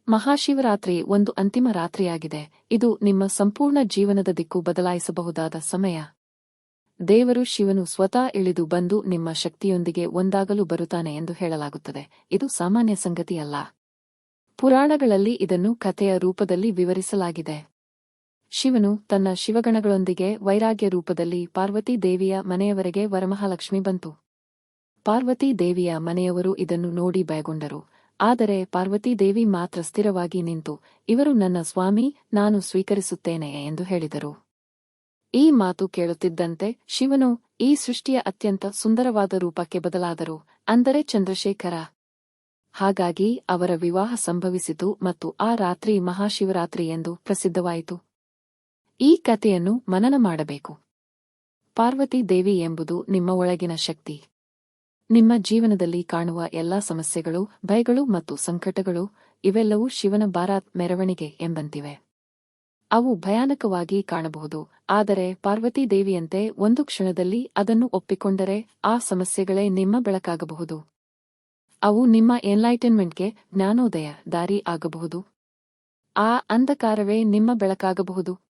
ಮಹಾಶಿವರಾತ್ರಿ ಒಂದು ಅಂತಿಮ ರಾತ್ರಿಯಾಗಿದೆ. ಇದು ನಿಮ್ಮ ಸಂಪೂರ್ಣ ಜೀವನದ ದಿಕ್ಕು ಬದಲಾಯಿಸಬಹುದಾದ ಸಮಯ. ದೇವರು ಶಿವನು ಸ್ವತಃ ಇಳಿದು ಬಂದು ನಿಮ್ಮ ಶಕ್ತಿಯೊಂದಿಗೆ ಒಂದಾಗಲು ಬರುತ್ತಾನೆ ಎಂದು ಹೇಳಲಾಗುತ್ತದೆ. ಇದು ಸಾಮಾನ್ಯ ಸಂಗತಿಯಲ್ಲ. ಪುರಾಣಗಳಲ್ಲಿ ಇದನ್ನು ಕಥೆಯ ರೂಪದಲ್ಲಿ ವಿವರಿಸಲಾಗಿದೆ. ಶಿವನು ತನ್ನ ಶಿವಗಣಗಳೊಂದಿಗೆ ವೈರಾಗ್ಯ ರೂಪದಲ್ಲಿ ಪಾರ್ವತೀ ದೇವಿಯ ಮನೆಯವರೆಗೆ ವರಮಹಾಲಕ್ಷ್ಮಿ ಬಂತು. ಪಾರ್ವತೀ ದೇವಿಯ ಮನೆಯವರು ಇದನ್ನು ನೋಡಿ ಭಯಗೊಂಡರು. ಆದರೆ ಪಾರ್ವತೀ ದೇವಿ ಮಾತ್ರ ಸ್ಥಿರವಾಗಿ ನಿಂತು, ಇವರು ನನ್ನ ಸ್ವಾಮಿ, ನಾನು ಸ್ವೀಕರಿಸುತ್ತೇನೆ ಎಂದು ಹೇಳಿದರು. ಈ ಮಾತು ಕೇಳುತ್ತಿದ್ದಂತೆ ಶಿವನು ಈ ಸೃಷ್ಟಿಯ ಅತ್ಯಂತ ಸುಂದರವಾದ ರೂಪಕ್ಕೆ ಬದಲಾದರು, ಅಂದರೆ ಚಂದ್ರಶೇಖರ. ಹಾಗಾಗಿ ಅವರ ವಿವಾಹ ಸಂಭವಿಸಿತು ಮತ್ತು ಆ ರಾತ್ರಿ ಮಹಾಶಿವರಾತ್ರಿ ಎಂದು ಪ್ರಸಿದ್ಧವಾಯಿತು. ಈ ಕಥೆಯನ್ನು ಮನನ ಮಾಡಬೇಕು. ಪಾರ್ವತೀ ದೇವಿ ಎಂಬುದು ನಿಮ್ಮ ಒಳಗಿನ ಶಕ್ತಿ. ನಿಮ್ಮ ಜೀವನದಲ್ಲಿ ಕಾಣುವ ಎಲ್ಲಾ ಸಮಸ್ಯೆಗಳು, ಭಯಗಳು ಮತ್ತು ಸಂಕಟಗಳು, ಇವೆಲ್ಲವೂ ಶಿವನ ಬಾರಾತ್ ಮೆರವಣಿಗೆ ಎಂಬಂತಿವೆ. ಅವು ಭಯಾನಕವಾಗಿ ಕಾಣಬಹುದು, ಆದರೆ ಪಾರ್ವತೀ ದೇವಿಯಂತೆ ಒಂದು ಕ್ಷಣದಲ್ಲಿ ಅದನ್ನು ಒಪ್ಪಿಕೊಂಡರೆ ಆ ಸಮಸ್ಯೆಗಳೇ ನಿಮ್ಮ ಬೆಳಕಾಗಬಹುದು. ಅವು ನಿಮ್ಮ ಎನ್ಲೈಟನ್ಮೆಂಟ್ಗೆ, ಜ್ಞಾನೋದಯ ದಾರಿ ಆಗಬಹುದು. ಆ ಅಂಧಕಾರವೇ ನಿಮ್ಮ ಬೆಳಕಾಗಬಹುದು.